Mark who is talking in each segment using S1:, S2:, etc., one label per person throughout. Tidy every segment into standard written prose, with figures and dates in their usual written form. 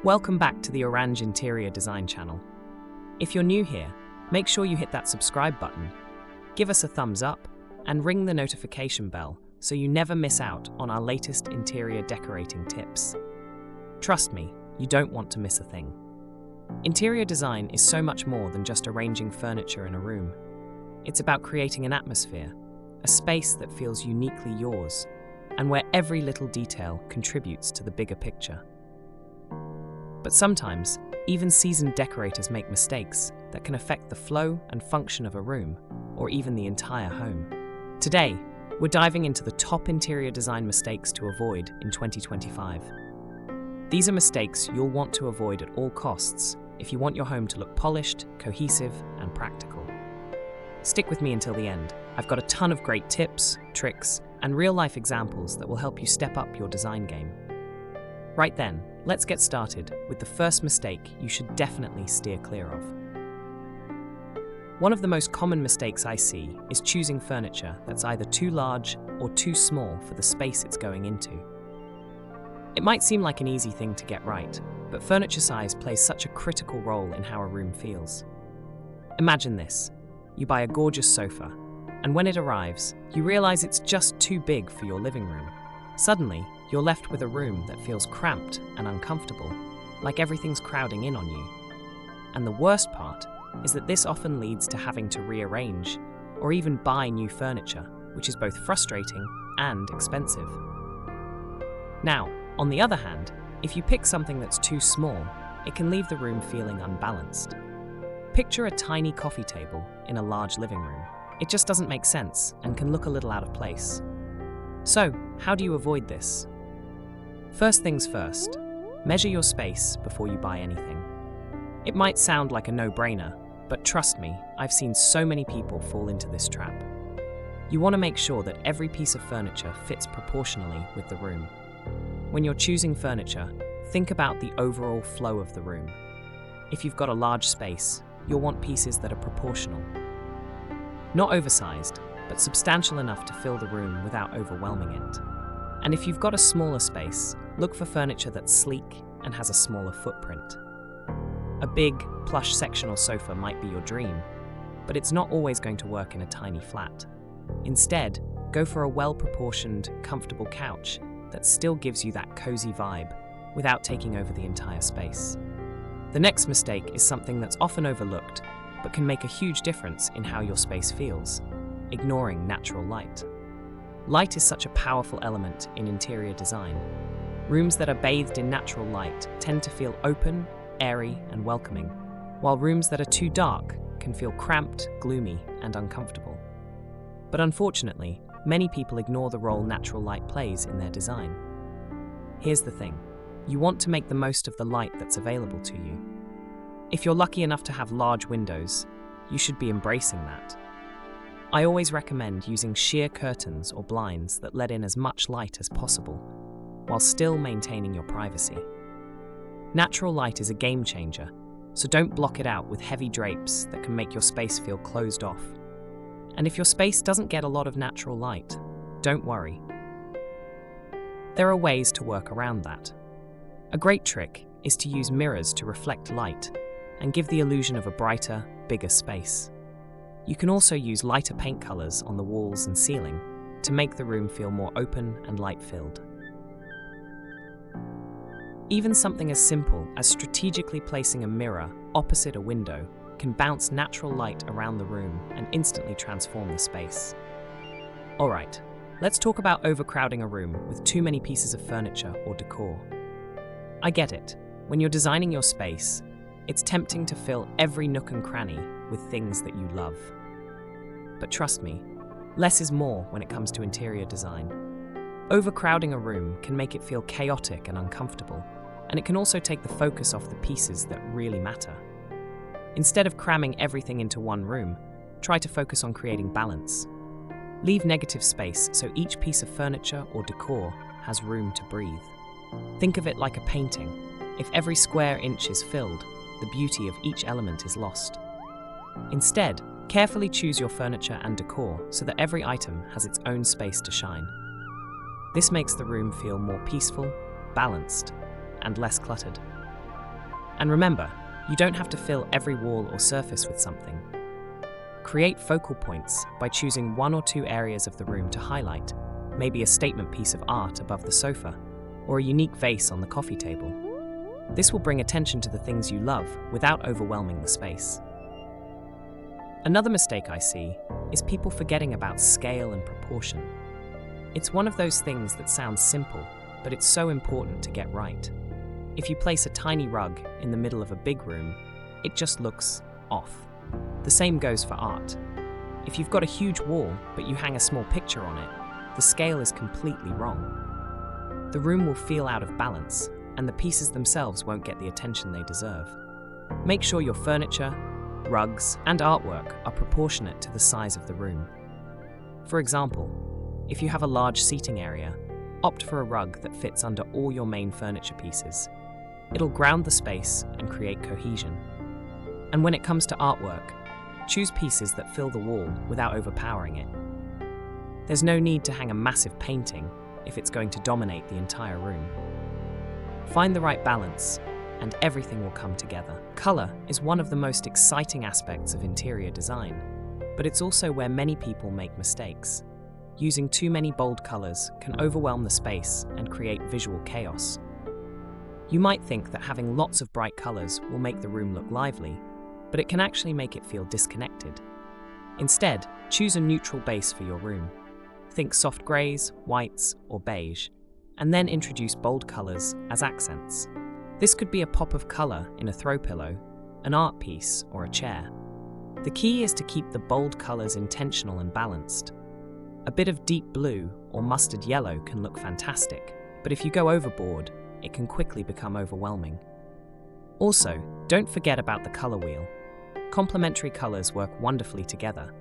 S1: Welcome back to the Oraanj Interior Design channel. If you're new here, make sure you hit that subscribe button, give us a thumbs up, and ring the notification bell so you never miss out on our latest interior decorating tips. Trust me, you don't want to miss a thing. Interior design is so much more than just arranging furniture in a room. It's about creating an atmosphere, a space that feels uniquely yours, and where every little detail contributes to the bigger picture. But sometimes, even seasoned decorators make mistakes that can affect the flow and function of a room, or even the entire home. Today, we're diving into the top interior design mistakes to avoid in 2025. These are mistakes you'll want to avoid at all costs if you want your home to look polished, cohesive, and practical. Stick with me until the end. I've got a ton of great tips, tricks, and real-life examples that will help you step up your design game. Right then, let's get started with the first mistake you should definitely steer clear of. One of the most common mistakes I see is choosing furniture that's either too large or too small for the space it's going into. It might seem like an easy thing to get right, but furniture size plays such a critical role in how a room feels. Imagine this. You buy a gorgeous sofa, and when it arrives, you realize it's just too big for your living room. Suddenly, you're left with a room that feels cramped and uncomfortable, like everything's crowding in on you. And the worst part is that this often leads to having to rearrange or even buy new furniture, which is both frustrating and expensive. Now, on the other hand, if you pick something that's too small, it can leave the room feeling unbalanced. Picture a tiny coffee table in a large living room. It just doesn't make sense and can look a little out of place. So, how do you avoid this? First things first, measure your space before you buy anything. It might sound like a no-brainer, but trust me, I've seen so many people fall into this trap. You want to make sure that every piece of furniture fits proportionally with the room. When you're choosing furniture, think about the overall flow of the room. If you've got a large space, you'll want pieces that are proportional. Not oversized, but substantial enough to fill the room without overwhelming it. And if you've got a smaller space, look for furniture that's sleek and has a smaller footprint. A big, plush sectional sofa might be your dream, but it's not always going to work in a tiny flat. Instead, go for a well-proportioned, comfortable couch that still gives you that cozy vibe without taking over the entire space. The next mistake is something that's often overlooked, but can make a huge difference in how your space feels: ignoring natural light. Light is such a powerful element in interior design. Rooms that are bathed in natural light tend to feel open, airy, and welcoming, while rooms that are too dark can feel cramped, gloomy, and uncomfortable. But unfortunately, many people ignore the role natural light plays in their design. Here's the thing. You want to make the most of the light that's available to you. If you're lucky enough to have large windows, you should be embracing that. I always recommend using sheer curtains or blinds that let in as much light as possible, while still maintaining your privacy. Natural light is a game changer, so don't block it out with heavy drapes that can make your space feel closed off. And if your space doesn't get a lot of natural light, don't worry. There are ways to work around that. A great trick is to use mirrors to reflect light and give the illusion of a brighter, bigger space. You can also use lighter paint colors on the walls and ceiling to make the room feel more open and light-filled. Even something as simple as strategically placing a mirror opposite a window can bounce natural light around the room and instantly transform the space. Alright, let's talk about overcrowding a room with too many pieces of furniture or decor. I get it. When you're designing your space, it's tempting to fill every nook and cranny with things that you love. But trust me, less is more when it comes to interior design. Overcrowding a room can make it feel chaotic and uncomfortable, and it can also take the focus off the pieces that really matter. Instead of cramming everything into one room, try to focus on creating balance. Leave negative space so each piece of furniture or decor has room to breathe. Think of it like a painting. If every square inch is filled, the beauty of each element is lost. Instead, carefully choose your furniture and decor so that every item has its own space to shine. This makes the room feel more peaceful, balanced, and less cluttered. And remember, you don't have to fill every wall or surface with something. Create focal points by choosing one or two areas of the room to highlight, maybe a statement piece of art above the sofa, or a unique vase on the coffee table. This will bring attention to the things you love without overwhelming the space. Another mistake I see is people forgetting about scale and proportion. It's one of those things that sounds simple, but it's so important to get right. If you place a tiny rug in the middle of a big room, it just looks off. The same goes for art. If you've got a huge wall, but you hang a small picture on it, the scale is completely wrong. The room will feel out of balance, and the pieces themselves won't get the attention they deserve. Make sure your furniture, rugs, and artwork are proportionate to the size of the room. For example, if you have a large seating area, opt for a rug that fits under all your main furniture pieces. It'll ground the space and create cohesion. And when it comes to artwork, choose pieces that fill the wall without overpowering it. There's no need to hang a massive painting if it's going to dominate the entire room. Find the right balance, and everything will come together. Color is one of the most exciting aspects of interior design, but it's also where many people make mistakes. Using too many bold colors can overwhelm the space and create visual chaos. You might think that having lots of bright colors will make the room look lively, but it can actually make it feel disconnected. Instead, choose a neutral base for your room. Think soft grays, whites, or beige, and then introduce bold colors as accents. This could be a pop of color in a throw pillow, an art piece, or a chair. The key is to keep the bold colors intentional and balanced. A bit of deep blue or mustard yellow can look fantastic, but if you go overboard, it can quickly become overwhelming. Also, don't forget about the color wheel. Complementary colors work wonderfully together.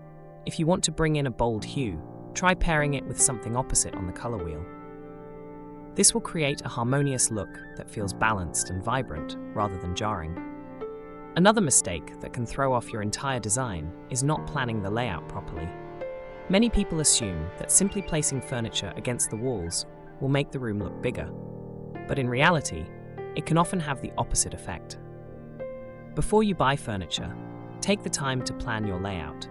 S1: If you want to bring in a bold hue, try pairing it with something opposite on the color wheel. This will create a harmonious look that feels balanced and vibrant rather than jarring. Another mistake that can throw off your entire design is not planning the layout properly. Many people assume that simply placing furniture against the walls will make the room look bigger, but in reality, it can often have the opposite effect. Before you buy furniture, take the time to plan your layout.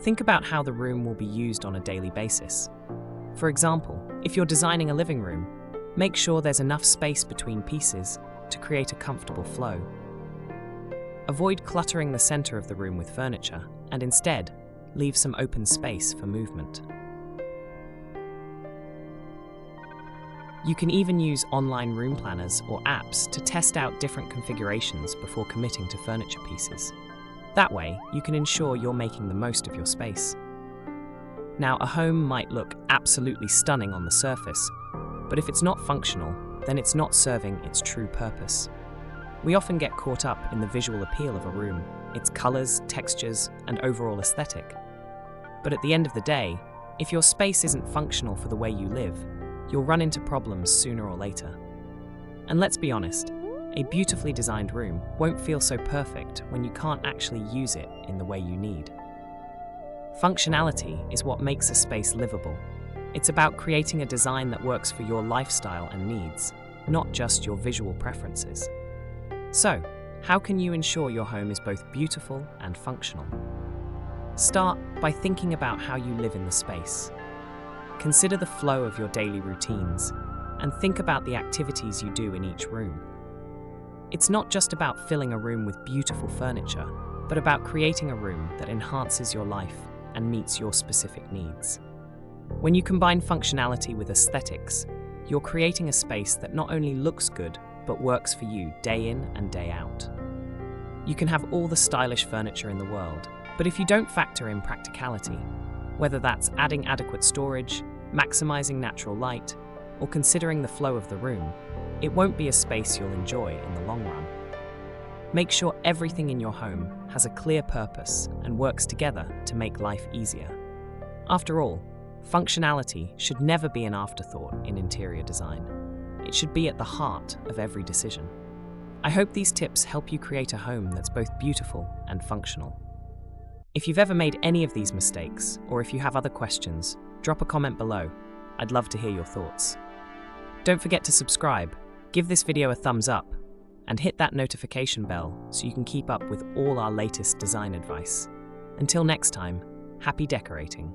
S1: Think about how the room will be used on a daily basis. For example, if you're designing a living room, make sure there's enough space between pieces to create a comfortable flow. Avoid cluttering the center of the room with furniture, and instead, leave some open space for movement. You can even use online room planners or apps to test out different configurations before committing to furniture pieces. That way, you can ensure you're making the most of your space. Now, a home might look absolutely stunning on the surface, but if it's not functional, then it's not serving its true purpose. We often get caught up in the visual appeal of a room, its colors, textures, and overall aesthetic. But at the end of the day, if your space isn't functional for the way you live, you'll run into problems sooner or later. And let's be honest, a beautifully designed room won't feel so perfect when you can't actually use it in the way you need. Functionality is what makes a space livable. It's about creating a design that works for your lifestyle and needs, not just your visual preferences. So, how can you ensure your home is both beautiful and functional? Start by thinking about how you live in the space. Consider the flow of your daily routines, and think about the activities you do in each room. It's not just about filling a room with beautiful furniture, but about creating a room that enhances your life and meets your specific needs. When you combine functionality with aesthetics, you're creating a space that not only looks good, but works for you day in and day out. You can have all the stylish furniture in the world, but if you don't factor in practicality, whether that's adding adequate storage, maximizing natural light, or considering the flow of the room, it won't be a space you'll enjoy in the long run. Make sure everything in your home has a clear purpose and works together to make life easier. After all, functionality should never be an afterthought in interior design. It should be at the heart of every decision. I hope these tips help you create a home that's both beautiful and functional. If you've ever made any of these mistakes, or if you have other questions, drop a comment below. I'd love to hear your thoughts. Don't forget to subscribe, give this video a thumbs up, and hit that notification bell so you can keep up with all our latest design advice. Until next time, happy decorating!